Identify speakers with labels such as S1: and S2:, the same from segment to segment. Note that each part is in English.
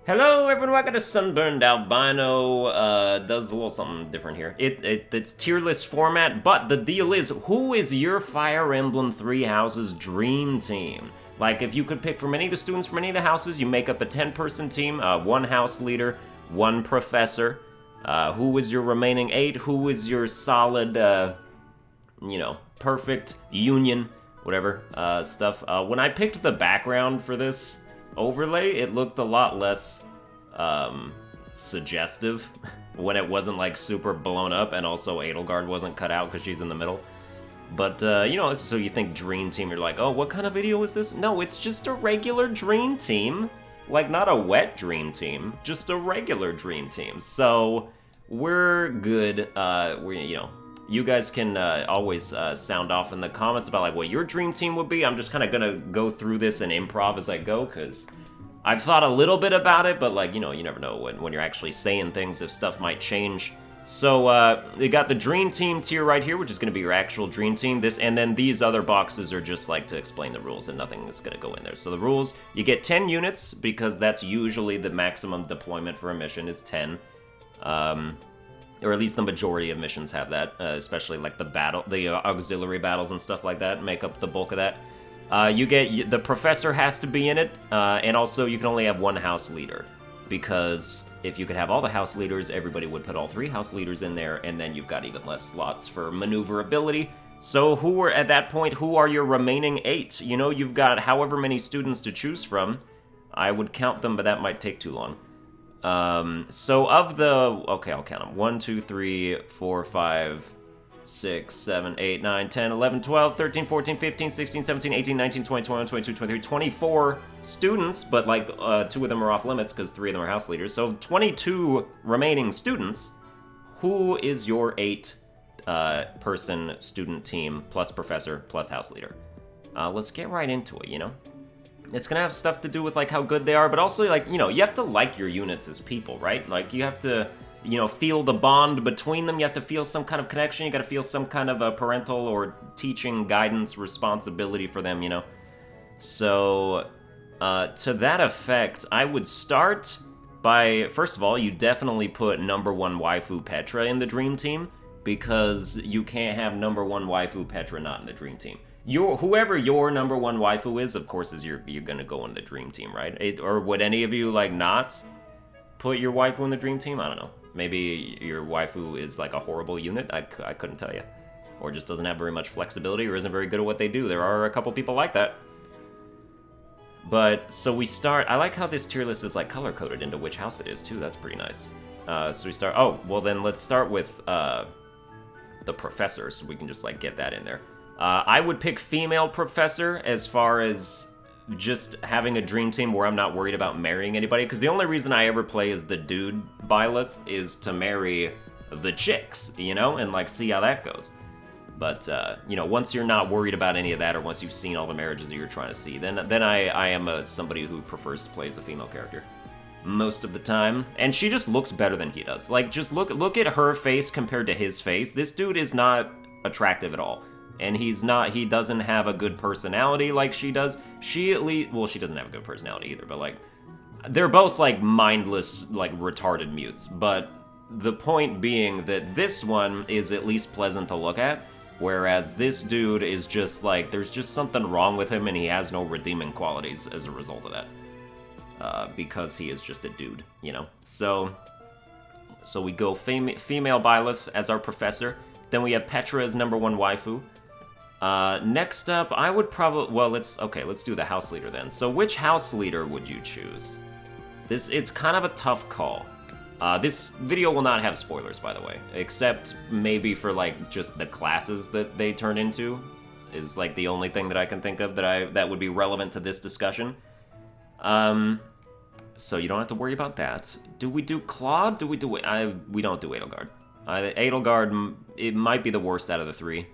S1: Hello, everyone. Welcome to Sunburned. Albino does a little something different here. It's tier list format, but the deal is, who is your Fire Emblem Three Houses dream team? Like, if you could pick from any of the students from any of the houses, you make up a 10-person team, one house leader, one professor. Who is your remaining 8? Who is your solid, perfect union, whatever stuff? When I picked the background for this overlay, it looked a lot less suggestive when it wasn't like super blown up, and also Edelgard wasn't cut out because she's in the middle. But so you think dream team, you're like, oh, what kind of video is this? No, it's just a regular dream team. Like, not a wet dream team, just a regular dream team. So we're good. You guys can always sound off in the comments about like what your dream team would be. I'm just kind of gonna go through this and improv as I go, because I've thought a little bit about it, but like, you never know when you're actually saying things if stuff might change. So you got the dream team tier right here, which is gonna be your actual dream team. And then these other boxes are just like to explain the rules, and nothing is gonna go in there. So the rules, you get 10 units because that's usually the maximum deployment for a mission is 10. Or at least the majority of missions have that, especially like the auxiliary battles and stuff like that make up the bulk of that. The professor has to be in it, and also you can only have one house leader, because if you could have all the house leaders, everybody would put all 3 house leaders in there, and then you've got even less slots for maneuverability. So who are your remaining 8? You've got however many students to choose from. I would count them, but that might take too long. Okay, I'll count them. 1, 2, 3, 4, 5, 6, 7, 8, 9, 10, 11, 12, 13, 14, 15, 16, 17, 18, 19, 20, 21, 22, 23, 24 students, but like 2 of them are off limits because 3 of them are house leaders. So 22 remaining students. Who is your 8 person student team plus professor plus house leader? Let's get right into it, It's gonna have stuff to do with like how good they are, but also like, you have to like your units as people, right? Like you have to, feel the bond between them. You have to feel some kind of connection. You gotta feel some kind of a parental or teaching guidance responsibility for them, So, to that effect, I would start by, first of all, you definitely put number 1 waifu Petra in the dream team, because you can't have number 1 waifu Petra not in the dream team. Whoever your number 1 waifu is, of course, you're gonna go in the dream team, right? Or would any of you like not put your waifu in the dream team? I don't know. Maybe your waifu is like a horrible unit. I couldn't tell you, or just doesn't have very much flexibility, or isn't very good at what they do. There are a couple people like that. But so we start. I like how this tier list is like color coded into which house it is too. That's pretty nice. So we start. Oh, well then let's start with the professor, so we can just like get that in there. I would pick female professor as far as just having a dream team where I'm not worried about marrying anybody, because the only reason I ever play as the dude Byleth is to marry the chicks, and like see how that goes. But, once you're not worried about any of that, or once you've seen all the marriages that you're trying to see, then I am somebody who prefers to play as a female character most of the time. And she just looks better than he does. Like, just look at her face compared to his face. This dude is not attractive at all. And he doesn't have a good personality like she does. She doesn't have a good personality either, but like, they're both like mindless, like retarded mutes. But the point being that this one is at least pleasant to look at, whereas this dude is just like, there's just something wrong with him, and he has no redeeming qualities as a result of that. Because he is just a dude, So we go female Byleth as our professor. Then we have Petra as number 1 waifu. Next up, I would probably, let's do the house leader then. So which house leader would you choose? It's kind of a tough call. This video will not have spoilers, by the way, except maybe for like just the classes that they turn into is like the only thing that I can think of that would be relevant to this discussion. So you don't have to worry about that. Do we do Claude? We don't do Edelgard. Edelgard, it might be the worst out of the 3.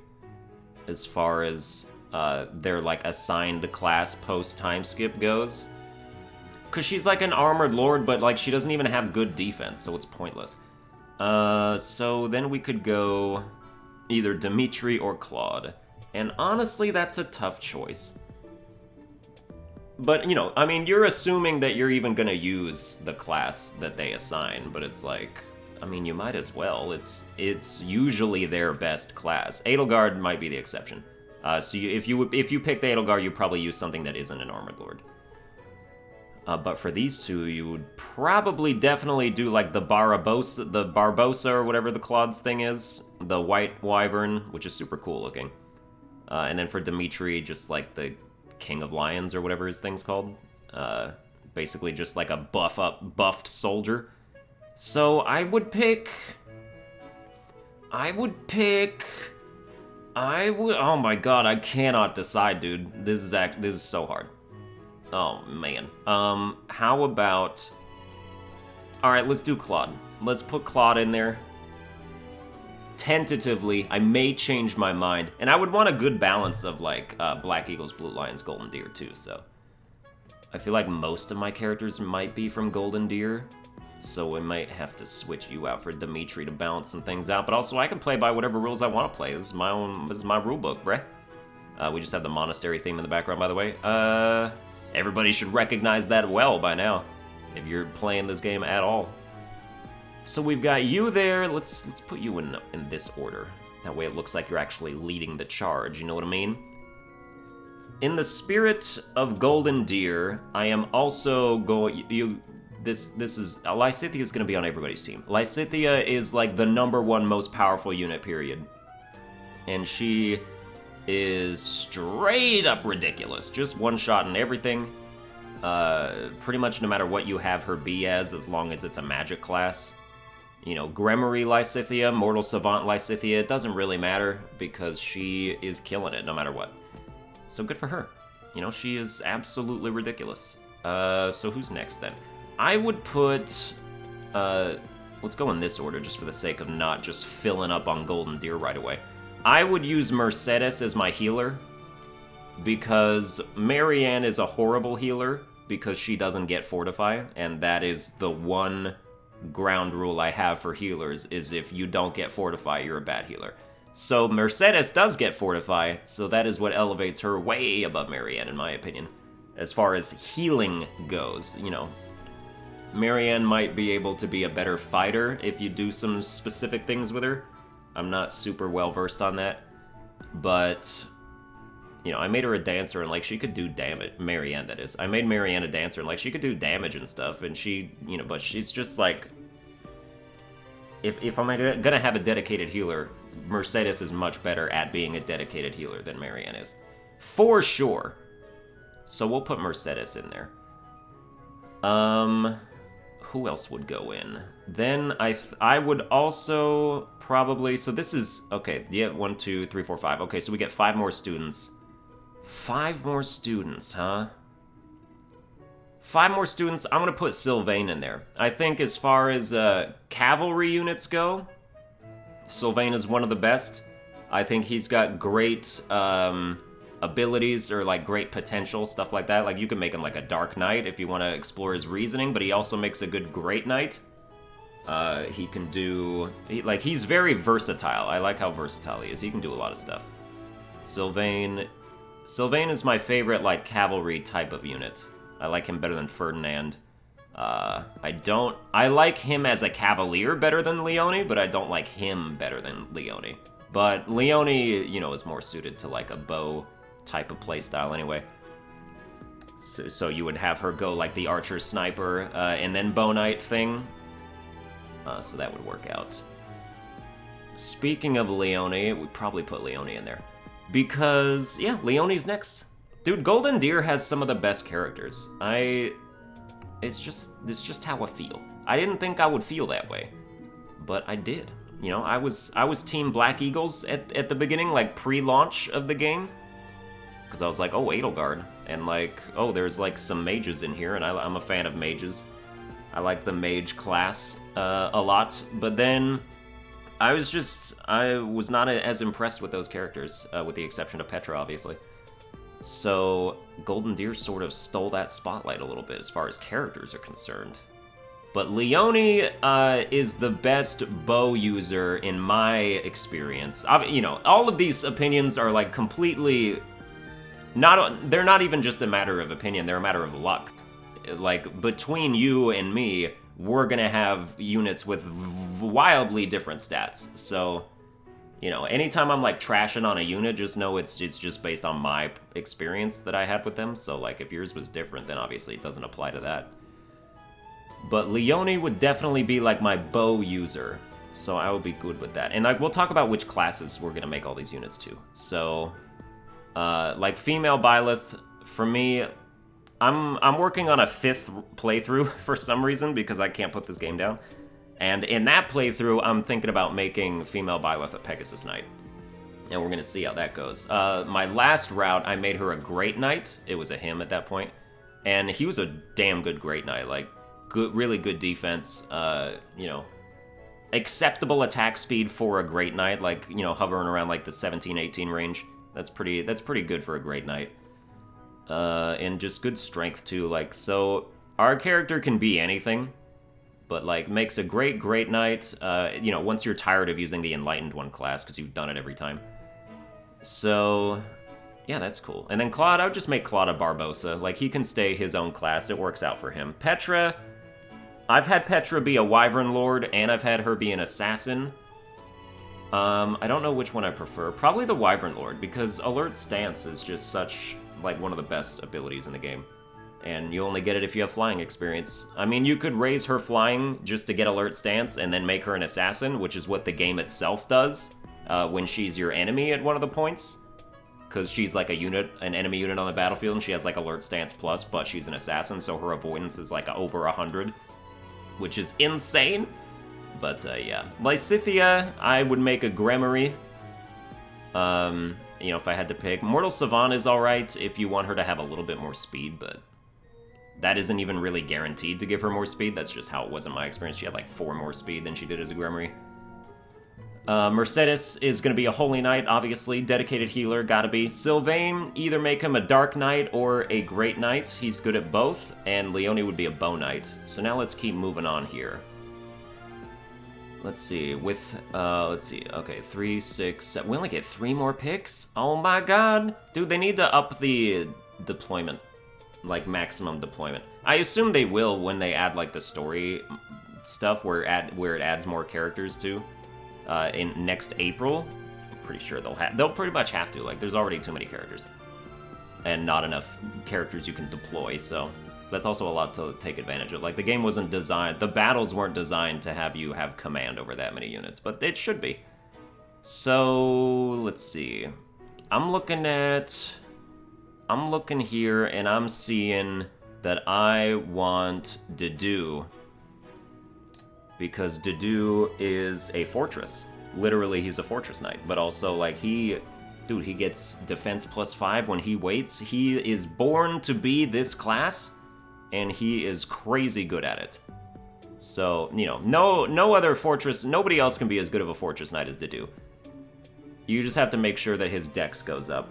S1: As far as their like assigned class post time skip goes, because she's like an armored lord, but like she doesn't even have good defense, so it's pointless. So then we could go either Dimitri or Claude, and honestly, that's a tough choice. But, you know, I mean, you're assuming that you're even gonna use the class that they assign, but it's like, I mean, you might as well. It's usually their best class. Edelgard might be the exception. So if you pick the Edelgard, you probably use something that isn't an Armored Lord. But for these two, you would probably definitely do like the Barbosa or whatever the Claude's thing is, the White Wyvern, which is super cool looking. And then for Dimitri, just like the King of Lions or whatever his thing's called. Basically just like a buffed soldier. So I would oh my god, I cannot decide, dude. This is so hard. Oh man. How about, all right, let's do Claude. Let's put Claude in there. Tentatively, I may change my mind, and I would want a good balance of like Black Eagles, Blue Lions, Golden Deer too. So I feel like most of my characters might be from Golden Deer, so we might have to switch you out for Dimitri to balance some things out. But also, I can play by whatever rules I want to play. This is my rule book, bruh. We just have the monastery theme in the background, by the way. Everybody should recognize that well by now, if you're playing this game at all. So we've got you there. Let's put you in this order. That way it looks like you're actually leading the charge, you know what I mean? In the spirit of Golden Deer, I am also going... This is... Lysithea is going to be on everybody's team. Lysithea is like the #1 most powerful unit, period. And she is straight up ridiculous. Just one shot and everything. Pretty much no matter what you have her be as long as it's a magic class. You know, Gremory Lysithea, Mortal Savant Lysithea, it doesn't really matter because she is killing it no matter what. So good for her. You know, she is absolutely ridiculous. So who's next then? I would put, let's go in this order just for the sake of not just filling up on Golden Deer right away. I would use Mercedes as my healer because Marianne is a horrible healer because she doesn't get Fortify, and that is the one ground rule I have for healers, is if you don't get Fortify, you're a bad healer. So Mercedes does get Fortify, so that is what elevates her way above Marianne, in my opinion. As far as healing goes, you know, Marianne might be able to be a better fighter if you do some specific things with her. I'm not super well versed on that, but, you know, I made her a dancer and, like, she could do damage. Marianne, that is. I made Marianne a dancer and, like, she could do damage and stuff, and she, you know, but she's just, like, if I'm gonna have a dedicated healer, Mercedes is much better at being a dedicated healer than Marianne is. For sure. So we'll put Mercedes in there. Who else would go in? Then I would also probably, so this is, okay, yeah, 1, 2, 3, 4, 5. Okay, so we get 5 more students. 5 more students, huh? 5 more students. I'm gonna put Sylvane in there. I think as far as cavalry units go, Sylvane is one of the best. I think he's got great abilities, or like great potential, stuff like that. Like you can make him like a Dark Knight if you want to explore his reasoning, but he also makes a good Great Knight. He can do, he's very versatile. I like how versatile he is. He can do a lot of stuff. Sylvane is my favorite like cavalry type of unit. I like him better than Ferdinand. I like him as a cavalier better than Leone, but I don't like him better than Leone. But Leone, you know, is more suited to like a bow type of playstyle anyway. So you would have her go like the archer sniper and then bow knight thing. So that would work out. Speaking of Leone, we'd probably put Leone in there. Because, yeah, Leone's next. Dude, Golden Deer has some of the best characters. It's just how I feel. I didn't think I would feel that way, but I did. You know, I was Team Black Eagles at the beginning, like pre-launch of the game, because I was like, oh, Edelgard, and like, oh, there's like some mages in here, and I'm a fan of mages. I like the mage class a lot, but then I was not as impressed with those characters, with the exception of Petra, obviously. So Golden Deer sort of stole that spotlight a little bit as far as characters are concerned. But Leone is the best bow user in my experience. You know, all of these opinions are like completely they're not even just a matter of opinion, they're a matter of luck. Like, between you and me, we're gonna have units with wildly different stats. So, you know, anytime I'm like trashing on a unit, just know it's just based on my experience that I had with them. So like, if yours was different, then obviously it doesn't apply to that. But Leone would definitely be like my bow user, so I would be good with that. And like, we'll talk about which classes we're gonna make all these units to. So, like female Byleth, for me, I'm working on a 5th playthrough for some reason because I can't put this game down. And in that playthrough, I'm thinking about making female Byleth a Pegasus Knight. And we're gonna see how that goes. My last route, I made her a Great Knight. It was a him at that point. And he was a damn good Great Knight, like, good, really good defense, you know, acceptable attack speed for a Great Knight, like, you know, hovering around like the 17, 18 range. That's pretty good for a Great Knight. And just good strength too, like, so our character can be anything, but like makes a great Knight, you know, once you're tired of using the Enlightened one class, because you've done it every time. So, yeah, that's cool. And then Claude, I would just make Claude a Barbosa, like, he can stay his own class, it works out for him. Petra, I've had Petra be a Wyvern Lord, and I've had her be an Assassin. I don't know which one I prefer. Probably the Wyvern Lord, because Alert Stance is just such, like, one of the best abilities in the game. And you only get it if you have flying experience. I mean, you could raise her flying just to get Alert Stance and then make her an Assassin, which is what the game itself does when she's your enemy at one of the points. Because she's like a unit, an enemy unit on the battlefield, and she has like Alert Stance plus, but she's an Assassin, so her avoidance is like over 100, which is insane. But yeah, Lysithea, I would make a Gremory. You know, if I had to pick. Mortal Sylvane is alright if you want her to have a little bit more speed, but that isn't even really guaranteed to give her more speed. That's just how it was in my experience. She had like 4 more speed than she did as a Gremory. Mercedes is going to be a Holy Knight, obviously. Dedicated healer, gotta be. Sylvane, either make him a Dark Knight or a Great Knight. He's good at both. And Leone would be a Bow Knight. So now let's keep moving on here. Let's see, with, let's see, okay, 3, 6, 7, we only get 3 more picks? Oh my god! Dude, they need to up the deployment, like, maximum deployment. I assume they will when they add, like, the story stuff, where it adds more characters, too, in next April. I'm pretty sure they'll pretty much have to, like, there's already too many characters. And not enough characters you can deploy, so that's also a lot to take advantage of. Like, the game wasn't designed, the battles weren't designed to have you have command over that many units, but it should be. So, let's see. I'm looking here, and I'm seeing that I want Dedue, because Dedue is a fortress. Literally, he's a fortress knight, but also, like, dude, he gets defense +5 when he waits. He is born to be this class, and he is crazy good at it. So, you know, no other fortress, nobody else can be as good of a fortress knight as Dedue. You just have to make sure that his dex goes up,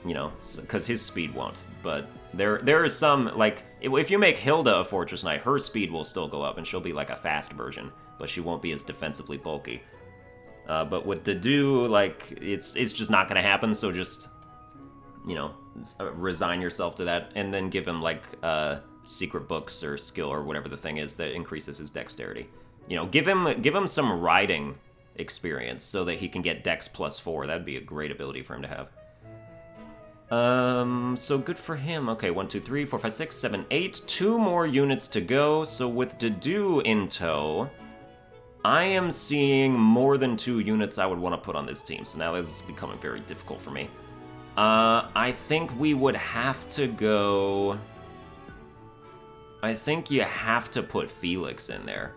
S1: you know, because his speed won't. But there is some, like, if you make Hilda a fortress knight, her speed will still go up, and she'll be like a fast version, but she won't be as defensively bulky. But with Dedue, like, it's just not gonna happen, so just, you know, resign yourself to that, and then give him, like, secret books or skill or whatever the thing is that increases his dexterity. You know, give him some riding experience so that he can get dex +4. That'd be a great ability for him to have. So good for him. Okay, 1, 2, 3, 4, 5, 6, 7, 8. 2 more units to go. So with Dedue in tow, I am seeing more than 2 units I would want to put on this team. So now this is becoming very difficult for me. I think we would have to go... I think you have to put Felix in there.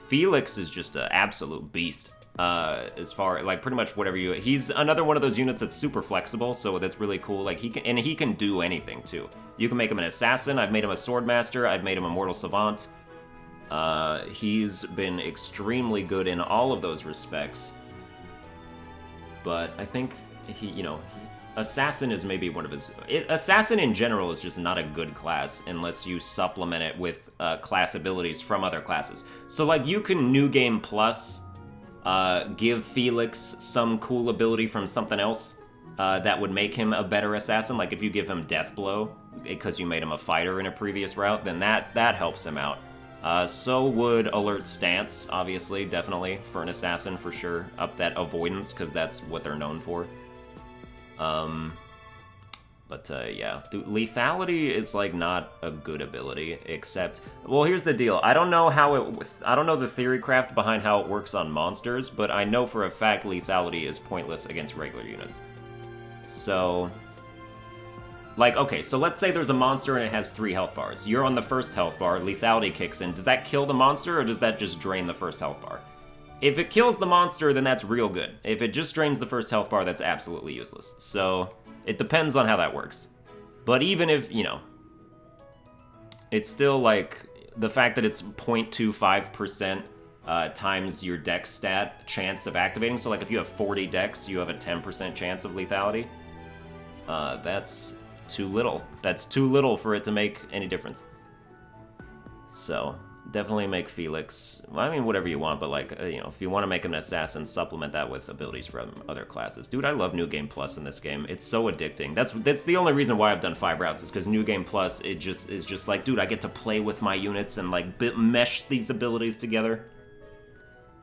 S1: Felix is just an absolute beast. As far, like, pretty much whatever you... He's another one of those units that's super flexible, so that's really cool. Like, he can do anything, too. You can make him an assassin. I've made him a swordmaster. I've made him a mortal savant. He's been extremely good in all of those respects. But I think Assassin is maybe one of his... Assassin in general is just not a good class unless you supplement it with class abilities from other classes. So, like, you can New Game Plus give Felix some cool ability from something else, that would make him a better assassin. Like if you give him Death Blow because you made him a fighter in a previous route, then that helps him out. So would Alert Stance, obviously, definitely, for an assassin, for sure. Up that avoidance, because that's what they're known for. Yeah. Lethality is, like, not a good ability, except... Well, here's the deal. I don't know the theory craft behind how it works on monsters, but I know for a fact lethality is pointless against regular units. So... Like, okay, so let's say there's a monster and it has 3 health bars. You're on the first health bar, lethality kicks in. Does that kill the monster, or does that just drain the first health bar? If it kills the monster, then that's real good. If it just drains the first health bar, that's absolutely useless. So, it depends on how that works. But even if, you know, it's still, like, the fact that it's 0.25% times your dex stat chance of activating. So, like, if you have 40 dex, you have a 10% chance of lethality. That's... too little. That's too little for it to make any difference. So, definitely make Felix... Well, I mean, whatever you want, but, like, you know, if you want to make him an assassin, supplement that with abilities from other classes. Dude, I love New Game Plus in this game. It's so addicting. That's the only reason why I've done 5 routes, is because New Game Plus, it just is just like, dude, I get to play with my units and, like, mesh these abilities together.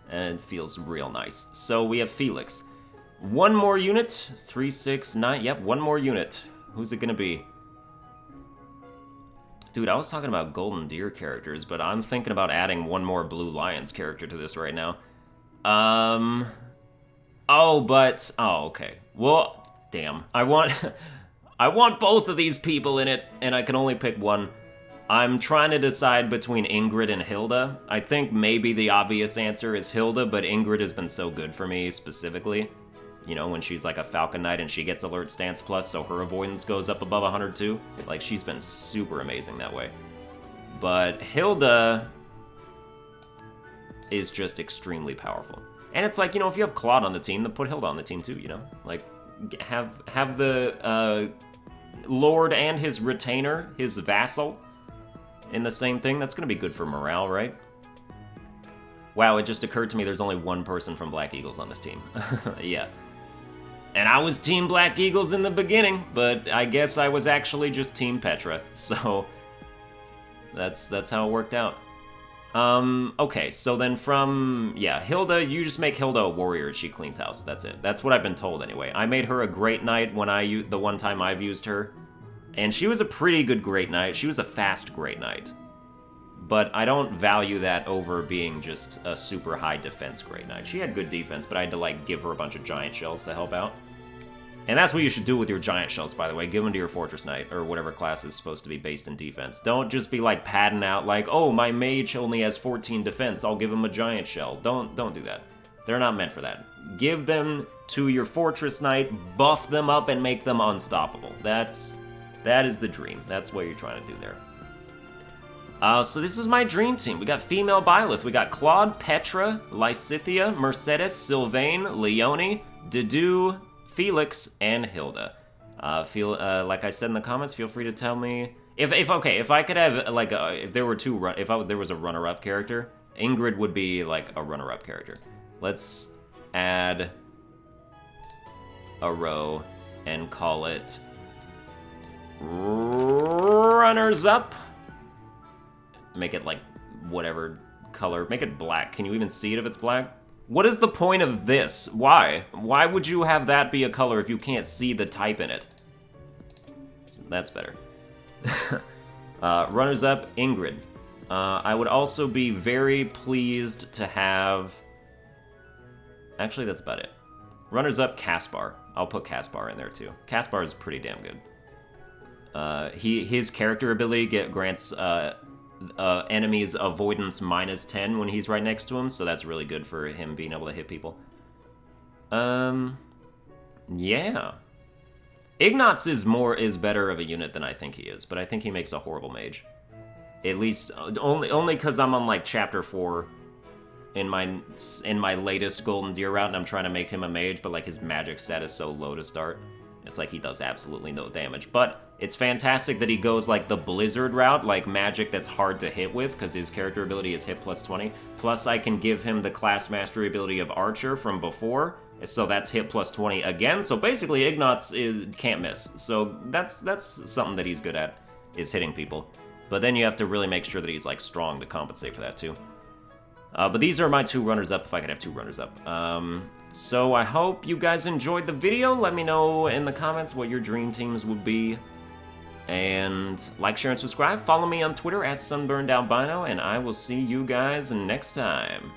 S1: And it feels real nice. So, we have Felix. One more unit. 3, 6, 9. Yep, one more unit. Who's it gonna be? Dude, I was talking about Golden Deer characters, but I'm thinking about adding one more Blue Lions character to this right now. Oh, okay. Well, damn. I want both of these people in it, and I can only pick one. I'm trying to decide between Ingrid and Hilda. I think maybe the obvious answer is Hilda, but Ingrid has been so good for me specifically. You know, when she's like a Falcon Knight and she gets Alert Stance Plus, so her avoidance goes up above 100 too. Like, she's been super amazing that way. But Hilda is just extremely powerful. And it's like, you know, if you have Claude on the team, then put Hilda on the team too, you know? Like, have the Lord and his retainer, his vassal, in the same thing. That's gonna be good for morale, right? Wow, it just occurred to me there's only one person from Black Eagles on this team. Yeah. And I was Team Black Eagles in the beginning, but I guess I was actually just Team Petra, so that's how it worked out. Okay, so then Hilda, you just make Hilda a warrior and she cleans house, that's it. That's what I've been told anyway. I made her a Great Knight when the one time I've used her, and she was a pretty good Great Knight. She was a fast Great Knight. But I don't value that over being just a super high defense Great Knight. She had good defense, but I had to, like, give her a bunch of giant shells to help out. And that's what you should do with your giant shells, by the way. Give them to your Fortress Knight, or whatever class is supposed to be based in defense. Don't just be, like, padding out, like, oh, my mage only has 14 defense, I'll give him a giant shell. Don't do that. They're not meant for that. Give them to your Fortress Knight, buff them up, and make them unstoppable. That is the dream. That's what you're trying to do there. So this is my dream team. We got female Byleth. We got Claude, Petra, Lysithea, Mercedes, Sylvane, Leonie, Dedue, Felix, and Hilda. Like I said in the comments, feel free to tell me if I could have like if there was a runner-up character, Ingrid would be like a runner-up character. Let's add a row and call it runners up. Make it like whatever color. Make it black. Can you even see it if it's black? What is the point of this? Why? Why would you have that be a color if you can't see the type in it? That's better. Runners up, Ingrid. I would also be very pleased to have... Actually, that's about it. Runners up, Caspar. I'll put Caspar in there too. Caspar is pretty damn good. His character ability grants enemies avoidance -10 when he's right next to him, so that's really good for him being able to hit people. Yeah. Ignatz is better of a unit than I think he is, but I think he makes a horrible mage. At least only because I'm on like chapter 4 in my latest Golden Deer route, and I'm trying to make him a mage, but like his magic stat is so low to start. It's like he does absolutely no damage. But It's fantastic that he goes like the Blizzard route, like magic that's hard to hit with, because his character ability is hit plus 20. Plus I can give him the class mastery ability of Archer from before, so that's hit plus 20 again. So basically Ignatz can't miss. So that's something that he's good at, is hitting people. But then you have to really make sure that he's like strong to compensate for that too. But these are my 2 runners-up, if I could have 2 runners-up. So I hope you guys enjoyed the video. Let me know in the comments what your dream teams would be. And like, share, and subscribe. Follow me on Twitter at Sunburned Albino, and I will see you guys next time.